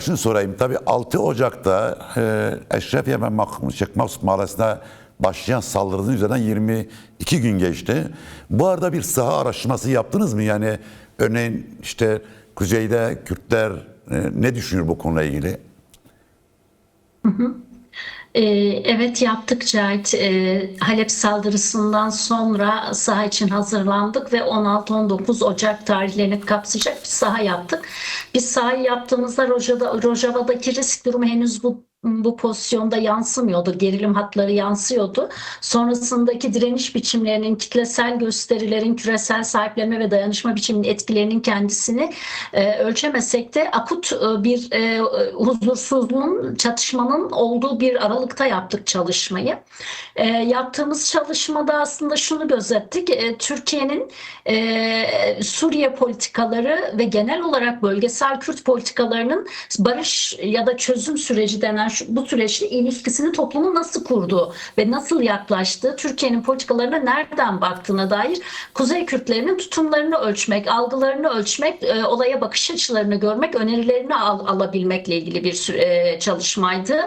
şunu sorayım. Tabii 6 Ocak'ta Eşrefiye ve Mahmut Mahallesi'nde başlayan saldırının üzerinden 22 gün geçti. Bu arada bir saha araştırması yaptınız mı? Yani örneğin işte kuzeyde Kürtler ne düşünüyor bu konuyla ilgili? Evet yaptık Cahit. Halep saldırısından sonra saha için hazırlandık ve 16-19 Ocak tarihlerini kapsayacak bir saha yaptık. Biz sahayı yaptığımızda Rojava'daki risk durumu henüz bu pozisyonda yansımıyordu. Gerilim hatları yansıyordu. Sonrasındaki direniş biçimlerinin, kitlesel gösterilerin, küresel sahiplenme ve dayanışma biçiminin etkilerinin kendisini ölçemesek de akut bir huzursuzluğun, çatışmanın olduğu bir aralıkta yaptık çalışmayı. Yaptığımız çalışmada aslında şunu gözettik. Türkiye'nin Suriye politikaları ve genel olarak bölgesel Kürt politikalarının barış ya da çözüm süreci denen bu süreçte ilişkisini toplumu nasıl kurduğu ve nasıl yaklaştığı, Türkiye'nin politikalarına nereden baktığına dair Kuzey Kürtlerinin tutumlarını ölçmek, algılarını ölçmek, olaya bakış açılarını görmek, önerilerini alabilmekle ilgili bir çalışmaydı.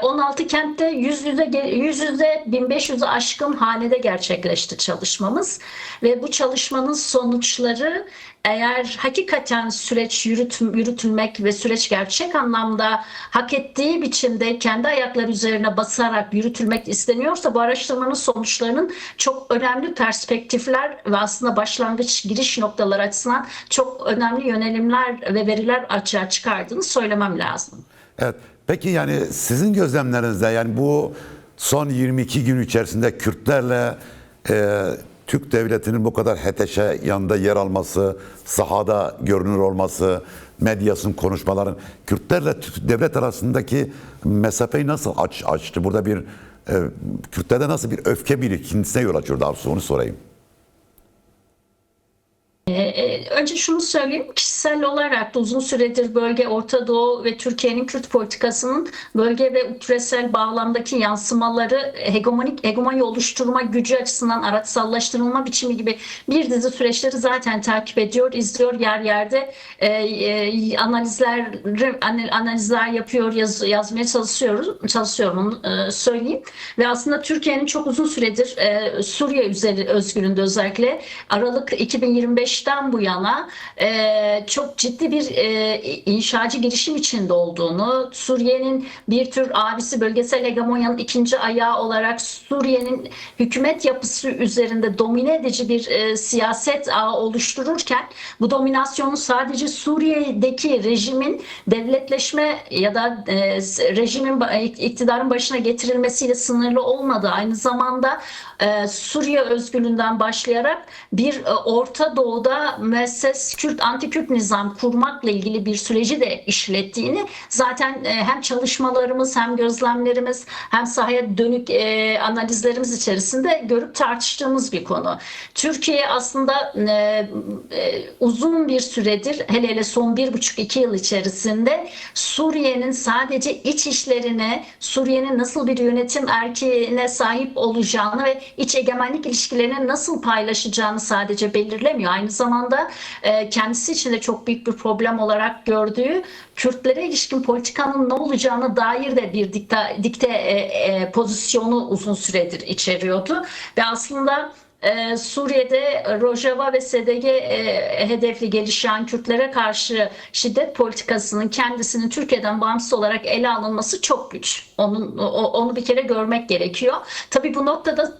16 kentte yüz yüze 1500'ü aşkın hanede gerçekleşti çalışmamız ve bu çalışmanın sonuçları, eğer hakikaten süreç yürütülmek ve süreç gerçek anlamda hak ettiği biçimde kendi ayakları üzerine basarak yürütülmek isteniyorsa, bu araştırmanın sonuçlarının çok önemli perspektifler ve aslında başlangıç giriş noktaları açısından çok önemli yönelimler ve veriler açığa çıkardığını söylemem lazım. Evet. Peki yani sizin gözlemlerinizde yani bu son 22 gün içerisinde Kürtlerle Türk devletinin bu kadar HTŞ yanında yer alması, sahada görünür olması, medyasının konuşmaların Kürtlerle Türk devlet arasındaki mesafeyi nasıl açtı? Burada bir Kürtlerde nasıl bir öfke birikintisine yol açıyor, daha sonra onu sorayım. Önce şunu söyleyeyim, kişisel olarak da uzun süredir bölge, Orta Doğu ve Türkiye'nin Kürt politikasının bölge ve küresel bağlamdaki yansımaları, hegemonya oluşturma gücü açısından araçsallaştırılma biçimi gibi bir dizi süreçleri zaten takip ediyor, izliyor, yer yerde analizler yapıyor, yazmaya çalışıyorum onu söyleyeyim. Ve aslında Türkiye'nin çok uzun süredir Suriye özgürlüğünde özellikle Aralık 2025'ten bu yana çok ciddi bir inşacı girişim içinde olduğunu, Suriye'nin bir tür abisi, bölgesel hegemonyanın ikinci ayağı olarak Suriye'nin hükümet yapısı üzerinde domine edici bir siyaset ağı oluştururken, bu dominasyonun sadece Suriye'deki rejimin devletleşme ya da rejimin iktidarın başına getirilmesiyle sınırlı olmadığı, aynı zamanda Suriye özgürlüğünden başlayarak bir Orta Doğu'da müesses Kürt, anti-Kürt nizam kurmakla ilgili bir süreci de işlettiğini zaten hem çalışmalarımız, hem gözlemlerimiz, hem sahaya dönük analizlerimiz içerisinde görüp tartıştığımız bir konu. Türkiye aslında uzun bir süredir, hele hele son 1,5-2 yıl içerisinde Suriye'nin sadece iç işlerine, Suriye'nin nasıl bir yönetim erkiğine sahip olacağını ve iç egemenlik ilişkilerini nasıl paylaşacağını sadece belirlemiyor. Aynı zamanda kendisi için de çok büyük bir problem olarak gördüğü Kürtlere ilişkin politikanın ne olacağına dair de bir dikte pozisyonu uzun süredir içeriyordu. Ve aslında Suriye'de Rojava ve SDG hedefli gelişen Kürtlere karşı şiddet politikasının kendisinin Türkiye'den bağımsız olarak ele alınması çok güç. Onu bir kere görmek gerekiyor. Tabii bu noktada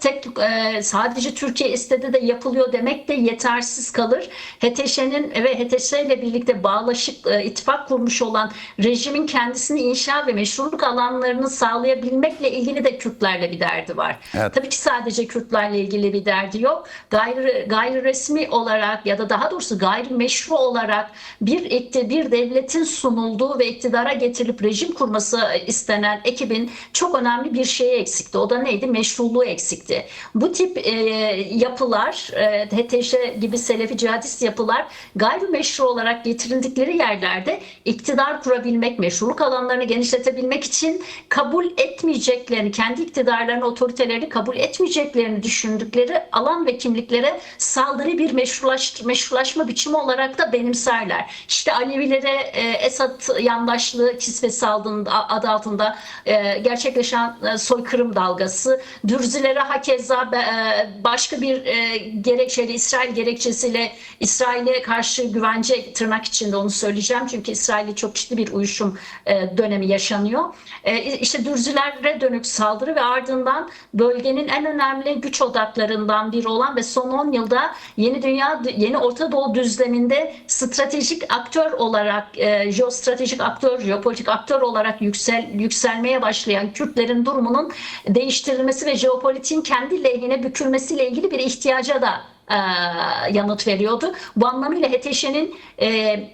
sadece Türkiye istedi de yapılıyor demek de yetersiz kalır. HTŞ'nin ve HTŞ ile birlikte bağlaşık ittifak kurmuş olan rejimin kendisini inşa ve meşruluk alanlarını sağlayabilmekle ilgili de Kürtlerle bir derdi var. Evet. Tabii ki sadece Kürtlerle ilgili bir derdi yok. Gayri resmi olarak ya da daha doğrusu gayrimeşru olarak bir devletin sunulduğu ve iktidara getirilip rejim kurması istenen ekibin çok önemli bir şeyi eksikti. O da neydi? Meşruluğu eksikti. Bu tip yapılar, HTŞ gibi Selefi cihadist yapılar gayrimeşru olarak getirildikleri yerlerde iktidar kurabilmek, meşruluk alanlarını genişletebilmek için kabul etmeyeceklerini, kendi iktidarlarını, otoritelerini kabul etmeyeceklerini düşündükleri alan ve kimliklere saldırı bir meşrulaşma biçimi olarak da benimserler. İşte Alevilere Esad yandaşlığı kisvesi adı altında gerçekleşen soykırım dalgası, Dürzilere hakeza başka bir gerekçeyle, İsrail gerekçesiyle İsrail'e karşı güvence, tırnak içinde onu söyleyeceğim çünkü İsrail'le çok ciddi bir uyuşum dönemi yaşanıyor. İşte Dürzilere dönük saldırı ve ardından bölgenin en önemli güç odaklarından biri olan ve son 10 yılda yeni Orta Doğu düzleminde stratejik aktör olarak, jeostratejik aktör, jeopolitik aktör olarak yükselmeye başlayan Kürtlerin durumunun değiştirilmesi ve jeopolitiğin kendi lehine bükülmesiyle ilgili bir ihtiyaca da yanıt veriyordu. Bu anlamıyla HTŞ'nin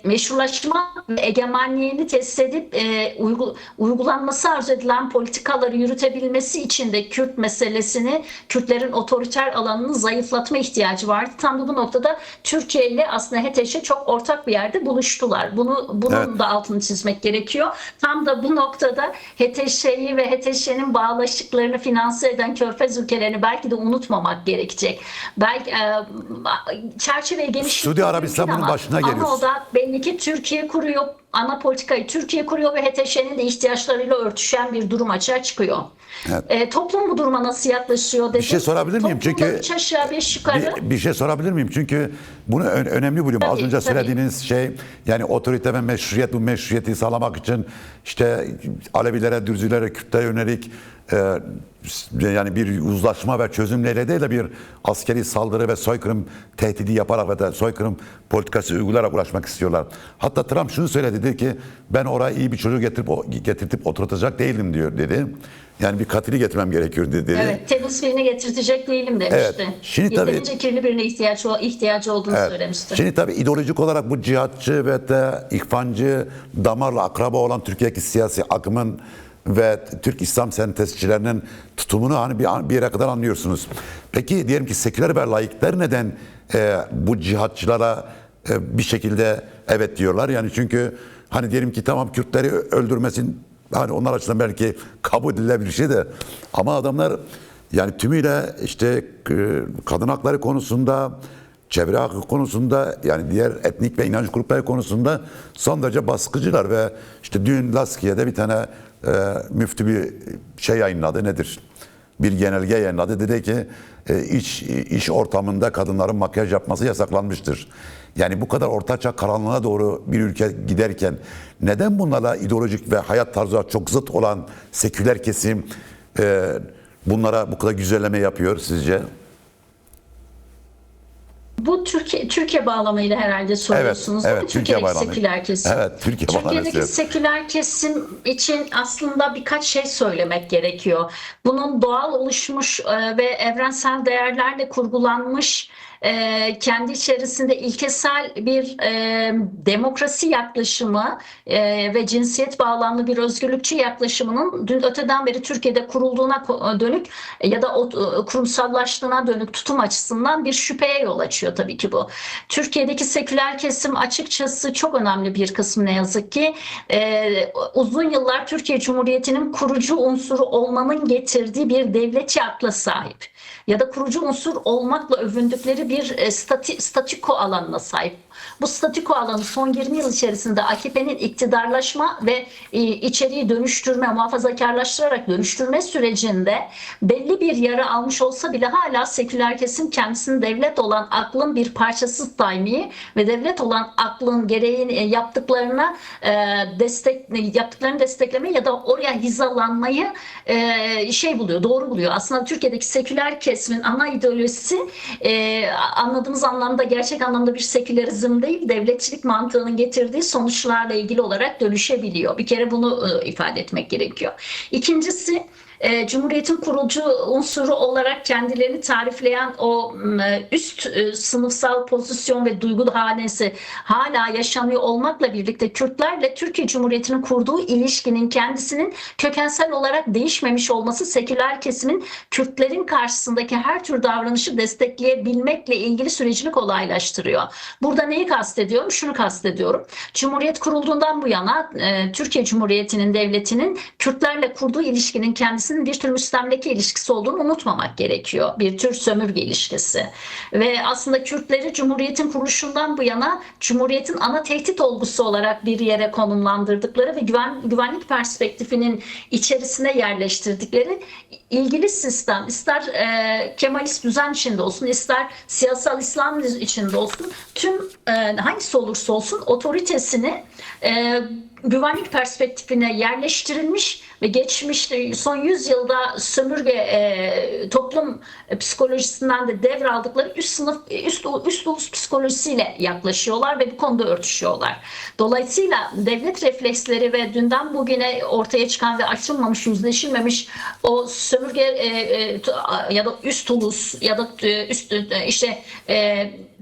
meşrulaşma ve egemenliğini test edip uygulanması arzu edilen politikaları yürütebilmesi için de Kürt meselesini, Kürtlerin otoriter alanını zayıflatma ihtiyacı vardı. Tam da bu noktada Türkiye ile aslında HTŞ çok ortak bir yerde buluştular. Bunun da altını çizmek gerekiyor. Tam da bu noktada HTŞ'yi ve HTŞ'nin bağlaşıklarını finanse eden Körfez ülkelerini belki de unutmamak gerekecek. Belki çerçeveyi genişletmek Suudi Arabistan bunun başına geliyor. Ama o da belli ki Türkiye kuruyor, ana politikayı Türkiye kuruyor ve HTŞ'nin de ihtiyaçlarıyla örtüşen bir durum açığa çıkıyor. Evet. Toplum bu duruma nasıl yaklaşıyor dedim. Bir şey sorabilir miyim? Toplumda Çünkü 3 aşağı 5 yukarı. Bir şey sorabilir miyim? Çünkü bunu önemli buluyorum. Az önce söylediğiniz şey, yani otorite ve meşruiyet, bu meşruiyeti sağlamak için işte Alevilere, Dürzülere, Kürtlere yönelik yani bir uzlaşma ve çözümleriyle değil de bir askeri saldırı ve soykırım tehdidi yaparak ve de soykırım politikası uygulayarak ulaşmak istiyorlar. Hatta Trump şunu söyledi, dedi ki ben oraya iyi bir çocuğu getirtip oturtacak değilim diyor dedi. Yani bir katili getirmem gerekiyor dedi. Evet, temiz birini getirtecek değilim demişti. Evet. Şimdi yeterince kirli birine ihtiyacı olduğunu söylemişti. Şimdi tabii ideolojik olarak bu cihatçı ve de ihvancı damarla akraba olan Türkiye'deki siyasi akımın ve Türk İslam sentezcilerinin tutumunu hani bir yere kadar anlıyorsunuz. Peki diyelim ki seküler ve laikler neden bu cihatçılara bir şekilde evet diyorlar? Yani çünkü hani diyelim ki tamam Kürtleri öldürmesin, hani onlar açısından belki kabul edilebilir bir şey de, ama adamlar yani tümüyle işte kadın hakları konusunda, çevre hakkı konusunda, yani diğer etnik ve inanç grupları konusunda son derece baskıcılar ve işte dün Laskiye'de bir tane müftü bir şey yayınladı, nedir? Bir genelge yayınladı. Dedi ki iş ortamında kadınların makyaj yapması yasaklanmıştır. Yani bu kadar ortaçağ karanlığına doğru bir ülke giderken neden bunlarla ideolojik ve hayat tarzı çok zıt olan seküler kesim bunlara bu kadar güzelleme yapıyor sizce? Bu Türkiye bağlamıyla herhalde soruyorsunuz. Evet, Türkiye'deki seküler kesim. Evet, Türkiye'deki seküler kesim için aslında birkaç şey söylemek gerekiyor. Bunun doğal oluşmuş ve evrensel değerlerle kurgulanmış, kendi içerisinde ilkesel bir demokrasi yaklaşımı ve cinsiyet bağlamlı bir özgürlükçü yaklaşımının dün öteden beri Türkiye'de kurulduğuna dönük ya da kurumsallaştığına dönük tutum açısından bir şüpheye yol açıyor tabii ki bu. Türkiye'deki seküler kesim açıkçası çok önemli bir kısmı ne yazık ki uzun yıllar Türkiye Cumhuriyeti'nin kurucu unsuru olmanın getirdiği bir devletçi akla sahip ya da kurucu unsur olmakla övündükleri bir statiko alanına sahip. Bu statiko alanı son 20 yıl içerisinde AKP'nin iktidarlaşma ve içeriği dönüştürme, muhafazakarlaştırarak dönüştürme sürecinde belli bir yara almış olsa bile hala seküler kesim kendisini devlet olan aklın bir parçası saymayı ve devlet olan aklın gereğini yaptıklarını desteklemeyi ya da oraya hizalanmayı buluyor, doğru buluyor. Aslında Türkiye'deki seküler kesimin ana ideolojisi anladığımız anlamda gerçek anlamda bir sekülerizm değil, devletçilik mantığının getirdiği sonuçlarla ilgili olarak dönüşebiliyor. Bir kere bunu ifade etmek gerekiyor. İkincisi, Cumhuriyet'in kurucu unsuru olarak kendilerini tarifleyen o üst sınıfsal pozisyon ve duygu hanesi hala yaşanıyor olmakla birlikte Kürtlerle Türkiye Cumhuriyeti'nin kurduğu ilişkinin kendisinin kökensel olarak değişmemiş olması seküler kesimin Kürtlerin karşısındaki her tür davranışı destekleyebilmekle ilgili sürecini kolaylaştırıyor. Burada neyi kastediyorum? Şunu kastediyorum. Cumhuriyet kurulduğundan bu yana Türkiye Cumhuriyeti'nin devletinin Kürtlerle kurduğu ilişkinin kendisi kendisinin bir tür müstemleke ilişkisi olduğunu unutmamak gerekiyor. Bir tür sömürge ilişkisi. Ve aslında Kürtleri Cumhuriyet'in kuruluşundan bu yana Cumhuriyet'in ana tehdit olgusu olarak bir yere konumlandırdıkları ve güvenlik perspektifinin içerisine yerleştirdikleri ilgili sistem, ister Kemalist düzen içinde olsun, ister siyasal İslam içinde olsun, tüm hangisi olursa olsun otoritesini güvenlik perspektifine yerleştirilmiş ve geçmiş son 100 yılda sömürge toplum psikolojisinden de devraldıkları üst ulus psikolojisiyle yaklaşıyorlar ve bu konuda örtüşüyorlar. Dolayısıyla devlet refleksleri ve dünden bugüne ortaya çıkan ve aşılmamış, yüzleşilmemiş o sömürge ya da üst ulus ya da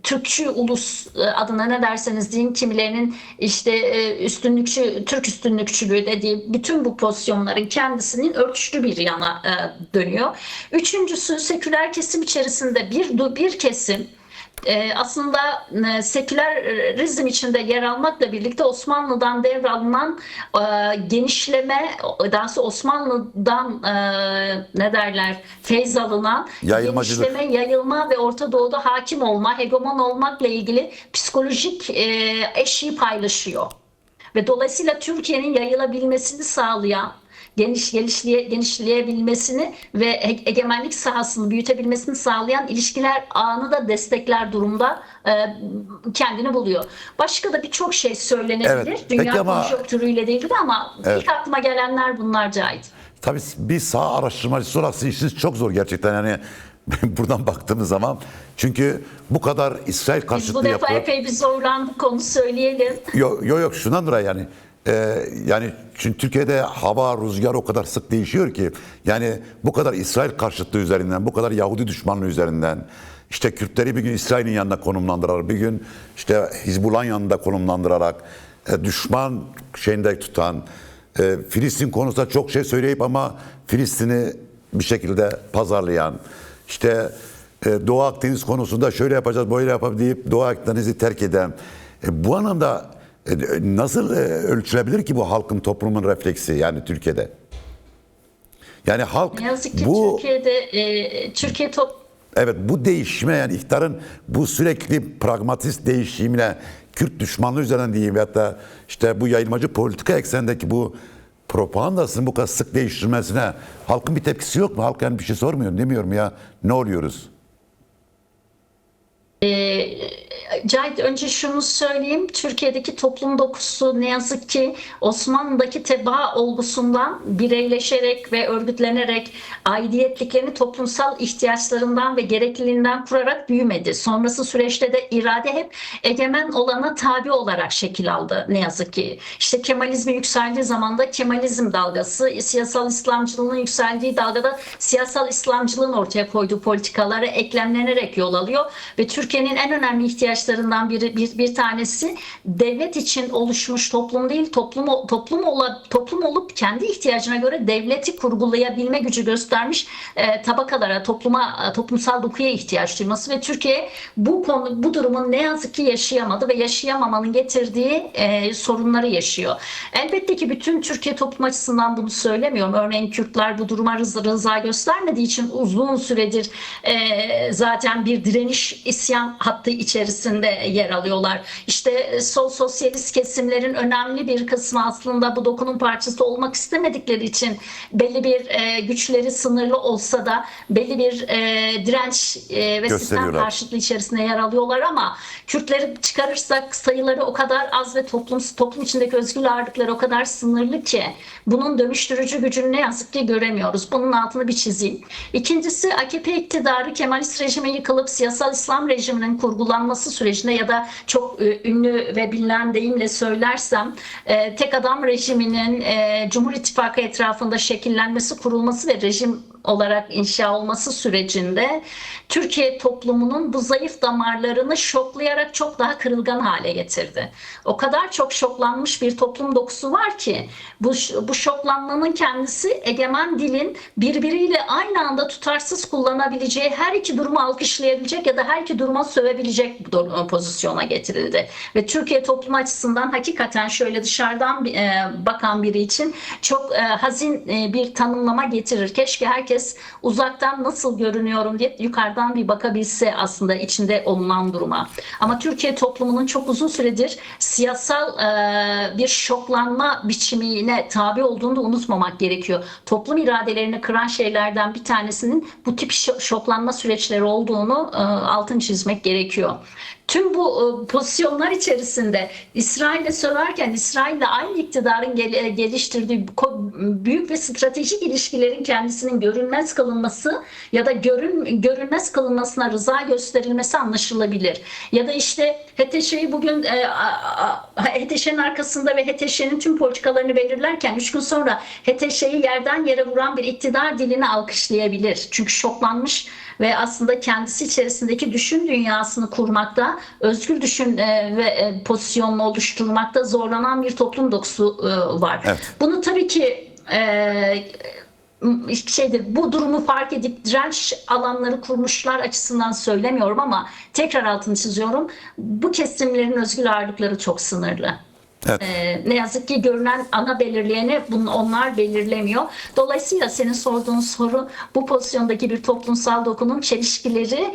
Türkçü ulus adına ne derseniz deyin, kimilerinin Türk üstünlükçülüğü dediği bütün bu pozisyonların kendisinin örtüşlü bir yana dönüyor. Üçüncüsü, seküler kesim içerisinde bir kesim aslında sekülerizm içinde yer almakla birlikte Osmanlı'dan devralınan genişleme, daha sonra Osmanlı'dan feyz alınan genişleme, yayılma ve Orta Doğu'da hakim olma, hegemon olmakla ilgili psikolojik eşiği paylaşıyor. Ve dolayısıyla Türkiye'nin yayılabilmesini sağlayan, genişleyebilmesini ve egemenlik sahasını büyütebilmesini sağlayan ilişkiler ağını da destekler durumda kendini buluyor. Başka da birçok şey söylenebilir. Evet. Dünya konjonktürüyle de ilgili ama ilk aklıma gelenler bunlar Cahit. Tabii bir saha araştırmacısı olarak işiniz çok zor gerçekten, yani buradan baktığımız zaman. Çünkü bu kadar İsrail karşıtı Biz bu defa epey bir zorlandık, onu söyleyelim. Yok şundan dolayı yani. Yani çünkü Türkiye'de hava, rüzgar o kadar sık değişiyor ki, yani bu kadar İsrail karşıtlığı üzerinden, bu kadar Yahudi düşmanlığı üzerinden, işte Kürtleri bir gün İsrail'in yanına konumlandırarak, bir gün işte Hizbullah'ın yanında konumlandırarak, düşman şeyinde tutan, Filistin konusunda çok şey söyleyip ama Filistin'i bir şekilde pazarlayan, işte Doğu Akdeniz konusunda şöyle yapacağız, böyle yapalım deyip Doğu Akdeniz'i terk eden, bu anlamda nasıl ölçülebilir ki bu halkın, toplumun refleksi yani Türkiye'de? Yani halk Ne yazık ki bu Türkiye evet, bu değişime, yani iktidarın bu sürekli pragmatist değişimine, Kürt düşmanlığı üzerinden diyeyim, veyahut da işte bu yayılmacı politika eksenindeki bu propagandasını bu kadar sık değiştirmesine halkın bir tepkisi yok mu? Halk yani bir şey sormuyor, demiyorum ya, ne oluyoruz? Cahit, önce şunu söyleyeyim. Türkiye'deki toplum dokusu ne yazık ki Osmanlı'daki tebaa olgusundan bireyleşerek ve örgütlenerek aidiyetliklerini toplumsal ihtiyaçlarından ve gerekliliğinden kurarak büyümedi. Sonrası süreçte de irade hep egemen olana tabi olarak şekil aldı ne yazık ki. İşte Kemalizmin yükseldiği zamanda Kemalizm dalgası, siyasal İslamcılığın yükseldiği dalgada siyasal İslamcılığın ortaya koyduğu politikalara eklemlenerek yol alıyor ve Türkiye'nin en önemli ihtiyaçlarından bir tanesi devlet için oluşmuş toplum değil, toplum olup kendi ihtiyacına göre devleti kurgulayabilme gücü göstermiş tabakalara, toplumsal dokuya ihtiyaç duyması ve Türkiye bu durumun ne yazık ki yaşayamadı ve yaşayamamanın getirdiği sorunları yaşıyor. Elbette ki bütün Türkiye toplum açısından bunu söylemiyorum. Örneğin Kürtler bu duruma rıza göstermediği için uzun süredir zaten bir direniş, isyan hattı içerisinde yer alıyorlar. İşte sol sosyalist kesimlerin önemli bir kısmı aslında bu dokunun parçası olmak istemedikleri için belli bir güçleri sınırlı olsa da belli bir direnç ve sistem karşıtlığı içerisinde yer alıyorlar ama Kürtleri çıkarırsak sayıları o kadar az ve toplum içindeki özgür ağırlıkları o kadar sınırlı ki bunun dönüştürücü gücünü ne yazık ki göremiyoruz. Bunun altını bir çizeyim. İkincisi, AKP iktidarı Kemalist rejime yıkılıp siyasal İslam rejiminin kurgulanması sürecinde ya da çok ünlü ve bilinen deyimle söylersem tek adam rejiminin Cumhur İttifakı etrafında şekillenmesi, kurulması ve rejim olarak inşa olması sürecinde Türkiye toplumunun bu zayıf damarlarını şoklayarak çok daha kırılgan hale getirdi. O kadar çok şoklanmış bir toplum dokusu var ki bu şoklanmanın kendisi egemen dilin birbiriyle aynı anda tutarsız kullanabileceği, her iki durumu alkışlayabilecek ya da her iki duruma sövebilecek pozisyona getirildi. Ve Türkiye toplumu açısından hakikaten şöyle dışarıdan bakan biri için çok hazin bir tanımlama getirir. Keşke herkes uzaktan nasıl görünüyorum diye yukarıdan bir bakabilse aslında içinde olunan duruma. Ama Türkiye toplumunun çok uzun süredir siyasal bir şoklanma biçimine tabi olduğunu da unutmamak gerekiyor. Toplum iradelerini kıran şeylerden bir tanesinin bu tip şoklanma süreçleri olduğunu altını çizmek gerekiyor. Tüm bu pozisyonlar içerisinde İsrail'le söylerken İsrail'le aynı iktidarın geliştirdiği büyük ve stratejik ilişkilerin kendisinin görünmez kılınması ya da görünmez kılınmasına rıza gösterilmesi anlaşılabilir. Ya da işte HTŞ'yi bugün HTŞ'nin arkasında ve HTŞ'nin tüm politikalarını belirlerken 3 gün sonra HTŞ'yi yerden yere vuran bir iktidar dilini alkışlayabilir. Çünkü şoklanmış ve aslında kendisi içerisindeki düşün dünyasını kurmakta, özgür düşün ve pozisyonunu oluşturmakta zorlanan bir toplum dokusu var. Evet. Bunu tabii ki bu durumu fark edip direnç alanları kurmuşlar açısından söylemiyorum ama tekrar altını çiziyorum. Bu kesimlerin özgür ağırlıkları çok sınırlı. Evet. Ne yazık ki görünen ana belirleyeni onlar belirlemiyor. Dolayısıyla senin sorduğun soru bu pozisyondaki bir toplumsal dokunun çelişkileri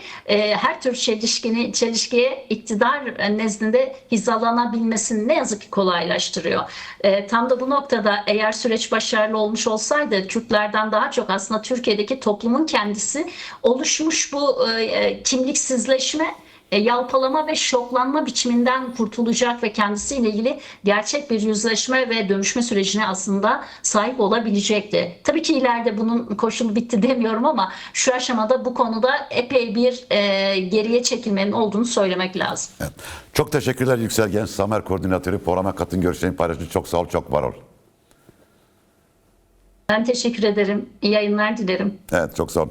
her tür çelişkiye iktidar nezdinde hizalanabilmesini ne yazık ki kolaylaştırıyor. Tam da bu noktada eğer süreç başarılı olmuş olsaydı Kürtlerden daha çok aslında Türkiye'deki toplumun kendisi oluşmuş bu kimliksizleşme, yalpalama ve şoklanma biçiminden kurtulacak ve kendisiyle ilgili gerçek bir yüzleşme ve dönüşme sürecine aslında sahip olabilecekti. Tabii ki ileride bunun koşulu bitti demiyorum ama şu aşamada bu konuda epey bir geriye çekilmenin olduğunu söylemek lazım. Evet. Çok teşekkürler Yüksel Genç, Samer Koordinatörü. Programa katın, görüşlerini paylaştın. Çok sağ ol, çok var ol. Ben teşekkür ederim. İyi yayınlar dilerim. Evet, çok sağ ol.